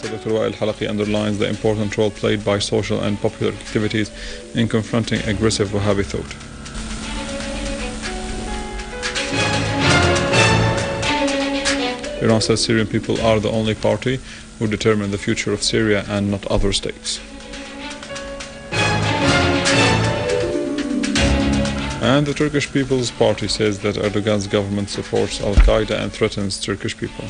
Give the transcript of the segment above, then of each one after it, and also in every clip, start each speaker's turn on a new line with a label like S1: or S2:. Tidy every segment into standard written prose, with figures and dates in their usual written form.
S1: Minister Dr. Wael Halaqi underlines the important role played by social and popular activities in confronting aggressive Wahhabi thought. Iran says Syrian people are the only party who determine the future of Syria and not other states. And the Turkish People's Party says that Erdogan's government supports Al-Qaeda and threatens Turkish people.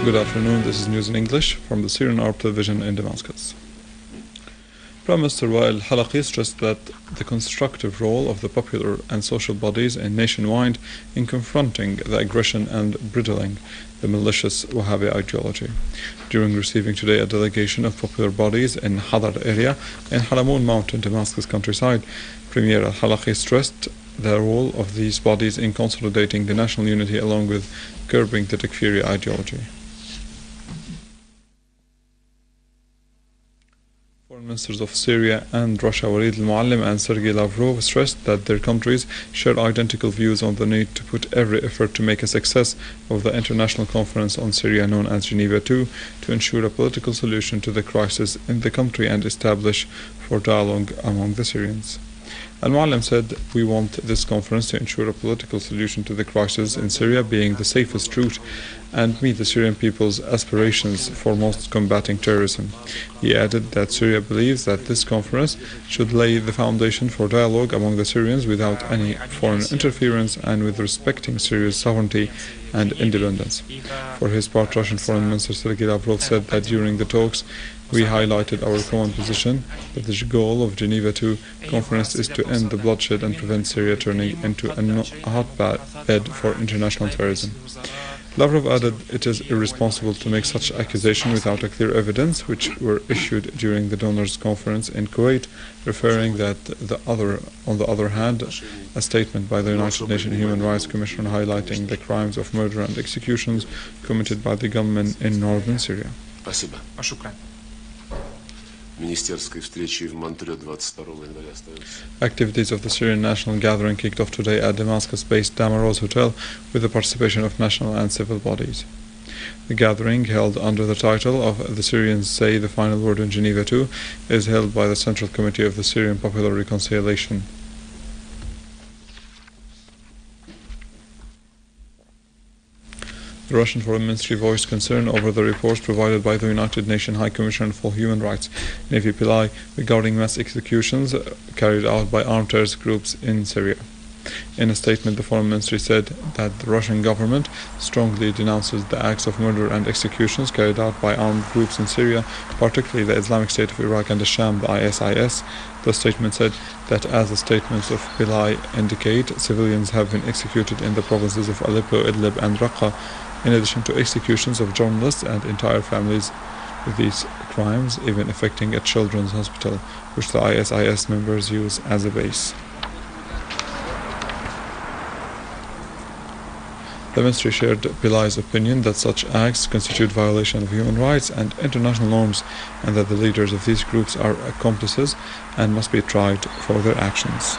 S1: Good afternoon, this is news in English from the Syrian Arab Television in Damascus. Prime Minister Wael Halaqi stressed that the constructive role of the popular and social bodies nationwide in confronting the aggression and bridling the malicious Wahhabi ideology. During receiving today a delegation of popular bodies in Hadar area in Haramoun Mountain, Damascus countryside, Premier Al-Halaqi stressed the role of these bodies in consolidating the national unity along with curbing the Takfiri ideology. Foreign ministers of Syria and Russia, Walid al-Muallim and Sergei Lavrov, stressed that their countries share identical views on the need to put every effort to make a success of the international conference on Syria known as Geneva II to ensure a political solution to the crisis in the country and establish for dialogue among the Syrians. Al-Muallim said, "We want this conference to ensure a political solution to the crisis in Syria being the safest route and meet the Syrian people's aspirations for most combating terrorism." He added that Syria believes that this conference should lay the foundation for dialogue among the Syrians without any foreign interference and with respecting Syria's sovereignty and independence. For his part, Russian Foreign Minister Sergei Lavrov said that during the talks we highlighted our common position that the goal of Geneva II conference is to end the bloodshed and prevent Syria turning into a hotbed for international terrorism. Lavrov added it is irresponsible to make such accusation without a clear evidence, which were issued during the donors' conference in Kuwait, referring that on the other hand, a statement by the United Nations Human Rights Commission highlighting the crimes of murder and executions committed by the gunmen in northern Syria. Activities of the Syrian National Gathering kicked off today at Damascus-based Damaroz Hotel with the participation of national and civil bodies. The gathering, held under the title of "The Syrians Say the Final Word in Geneva II," is held by the Central Committee of the Syrian Popular Reconciliation. The Russian Foreign Ministry voiced concern over the reports provided by the United Nations High Commissioner for Human Rights, Nevi Pillay, regarding mass executions carried out by armed terrorist groups in Syria. In a statement, the Foreign Ministry said that the Russian government strongly denounces the acts of murder and executions carried out by armed groups in Syria, particularly the Islamic State of Iraq and the Sham, the ISIS. The statement said that, as the statements of Pillay indicate, civilians have been executed in the provinces of Aleppo, Idlib and Raqqa, in addition to executions of journalists and entire families, with these crimes even affecting a children's hospital, which the ISIS members use as a base. The ministry shared Pillay's opinion that such acts constitute violation of human rights and international norms, and that the leaders of these groups are accomplices and must be tried for their actions.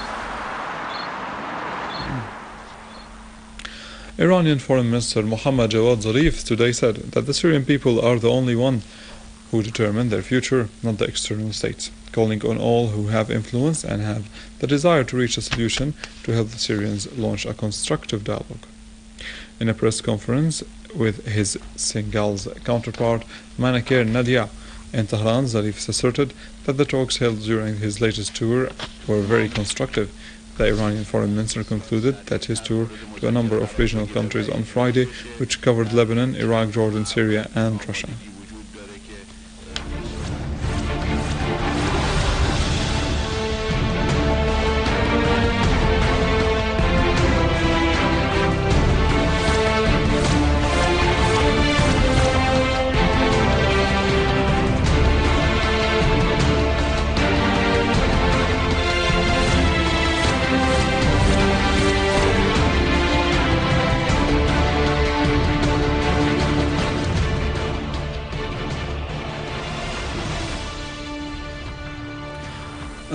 S1: Iranian Foreign Minister Mohammad Jawad Zarif today said that the Syrian people are the only one who determine their future, not the external states, calling on all who have influence and have the desire to reach a solution to help the Syrians launch a constructive dialogue. In a press conference with his Senegal's counterpart Manaker Nadia in Tehran, Zarif asserted that the talks held during his latest tour were very constructive. The Iranian Foreign Minister concluded that his tour to a number of regional countries on Friday, which covered Lebanon, Iraq, Jordan, Syria and Russia.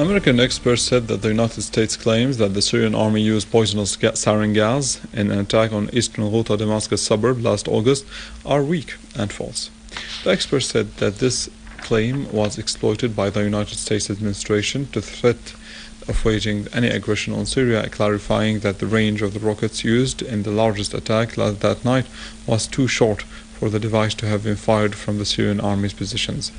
S1: American experts said that the United States claims that the Syrian army used poisonous sarin gas in an attack on eastern Ghouta Damascus suburb last August are weak and false. The experts said that this claim was exploited by the United States administration to threat of waging any aggression on Syria, clarifying that the range of the rockets used in the largest attack that night was too short for the device to have been fired from the Syrian army's positions.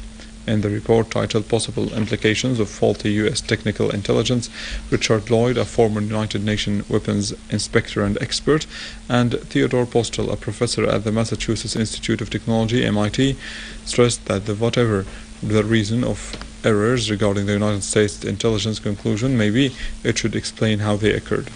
S1: In the report titled Possible Implications of Faulty U.S. Technical Intelligence, Richard Lloyd, a former United Nations weapons inspector and expert, and Theodore Postel, a professor at the Massachusetts Institute of Technology, MIT, stressed that whatever the reason of errors regarding the United States intelligence conclusion may be, it should explain how they occurred.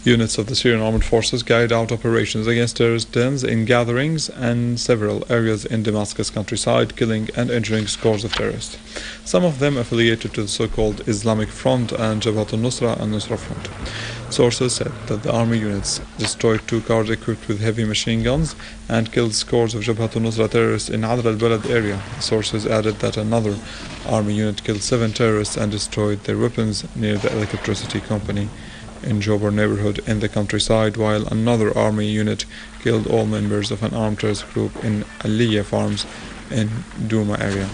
S1: Units of the Syrian armed forces carried out operations against terrorist dens in gatherings and several areas in Damascus countryside, killing and injuring scores of terrorists, some of them affiliated to the so-called Islamic Front and Jabhat al-Nusra and Nusra Front. Sources said that the army units destroyed 2 cars equipped with heavy machine guns and killed scores of Jabhat al-Nusra terrorists in Adr al-Balad area. Sources added that another army unit killed 7 terrorists and destroyed their weapons near the electricity company in Jobor neighborhood in the countryside, while another army unit killed all members of an armed terrorist group in Aliyah Farms in Douma area.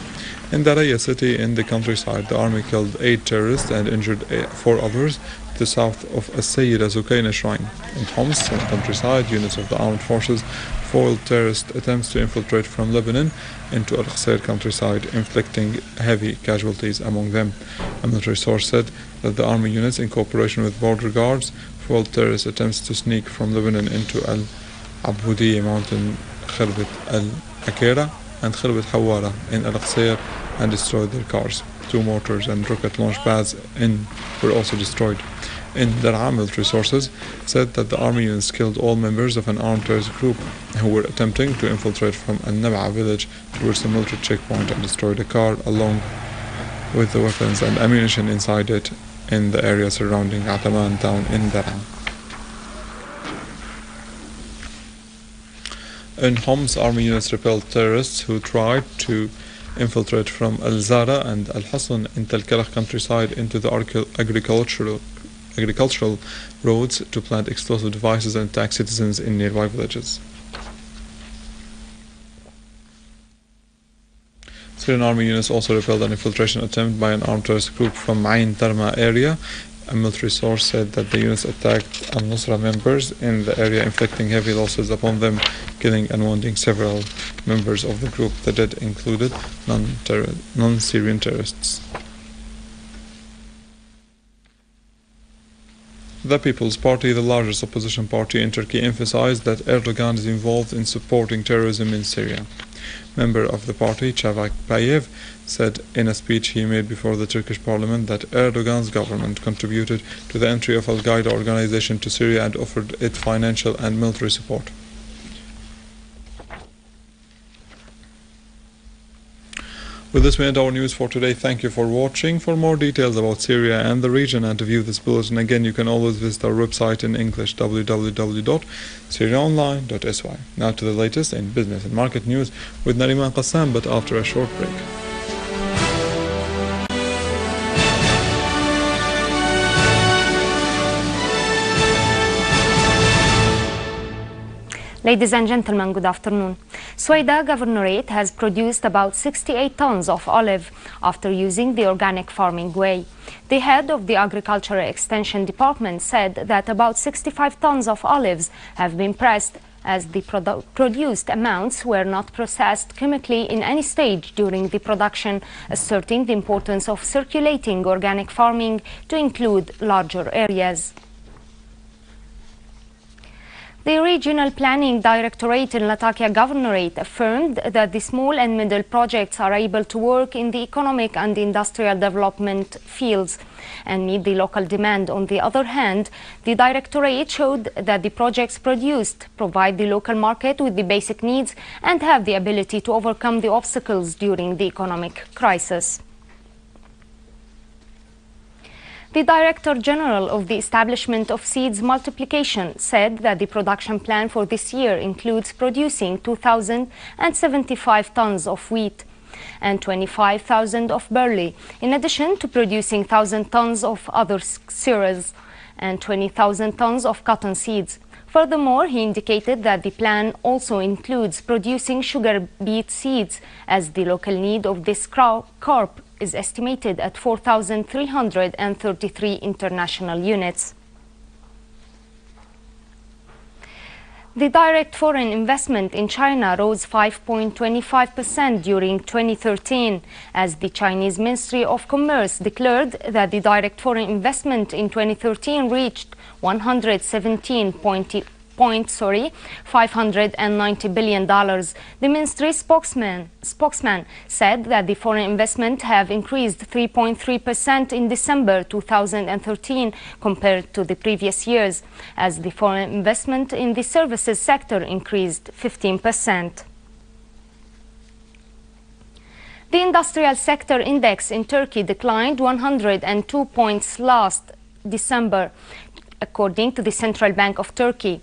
S1: In Daraya city in the countryside, the army killed 8 terrorists and injured 4 others to the south of As-Sayyida Zukaina shrine. In Homs, in the countryside, units of the armed forces foiled terrorist attempts to infiltrate from Lebanon into Al-Qasir countryside, inflicting heavy casualties among them. A military source said that the army units, in cooperation with border guards, foiled terrorist attempts to sneak from Lebanon into Al-Abudiyya mountain, Khirbat al-Akira and Khirbat Hawara in Al-Qasir, and destroyed their cars. 2 mortars and rocket launch pads were also destroyed. In Dar'a, military sources said that the army units killed all members of an armed terrorist group who were attempting to infiltrate from Al-Nab'a village towards the military checkpoint and destroyed a car along with the weapons and ammunition inside it in the area surrounding Ataman town in Dar'a. In Homs, army units repelled terrorists who tried to infiltrate from Al-Zara and Al-Hassan in Tel Karah countryside into the agricultural roads to plant explosive devices and attack citizens in nearby villages. Syrian army units also repelled an infiltration attempt by an armed terrorist group from Ain Tarma area. A military source said that the units attacked Al-Nusra members in the area, inflicting heavy losses upon them, killing and wounding several members of the group. The dead included non-Syrian terrorists. The People's Party, the largest opposition party in Turkey, emphasized that Erdogan is involved in supporting terrorism in Syria. Member of the party, Chavak Bayev, said in a speech he made before the Turkish parliament that Erdogan's government contributed to the entry of Al-Qaeda organization to Syria and offered it financial and military support. With this, we end our news for today. Thank you for watching. For more details about Syria and the region and to view this bulletin again, you can always visit our website in English, www.syriaonline.sy. Now to the latest in business and market news with Nariman Qassam, but after a short break.
S2: Ladies and gentlemen, good afternoon. Sueda Governorate has produced about 68 tons of olive after using the organic farming way. The head of the Agricultural Extension Department said that about 65 tons of olives have been pressed, as the produced amounts were not processed chemically in any stage during the production, asserting the importance of circulating organic farming to include larger areas. The Regional Planning Directorate in Latakia Governorate affirmed that the small and middle projects are able to work in the economic and industrial development fields and meet the local demand. On the other hand, the Directorate showed that the projects produced provide the local market with the basic needs and have the ability to overcome the obstacles during the economic crisis. The Director General of the Establishment of Seeds Multiplication said that the production plan for this year includes producing 2,075 tons of wheat. and 25,000 of barley, in addition to producing 1,000 tons of other cereals and 20,000 tons of cotton seeds. Furthermore, he indicated that the plan also includes producing sugar beet seeds, as the local need of this crop is estimated at 4,333 international units. The direct foreign investment in China rose 5.25% during 2013, as the Chinese Ministry of Commerce declared that the direct foreign investment in 2013 reached $590 billion. The ministry spokesman said that the foreign investment have increased 3.3% in December 2013 compared to the previous years, as the foreign investment in the services sector increased 15%. The industrial sector index in Turkey declined 102 points last December, according to the Central Bank of Turkey.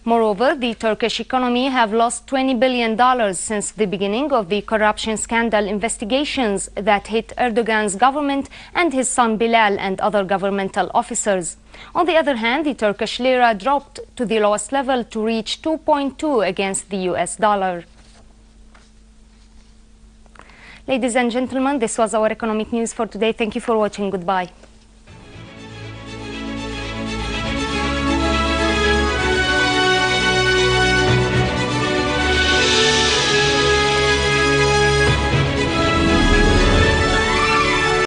S2: Moreover, the Turkish economy have lost $20 billion since the beginning of the corruption scandal investigations that hit Erdogan's government and his son Bilal and other governmental officers. On the other hand, the Turkish lira dropped to the lowest level to reach 2.2 against the US dollar. Ladies and gentlemen, this was our economic news for today. Thank you for watching. Goodbye.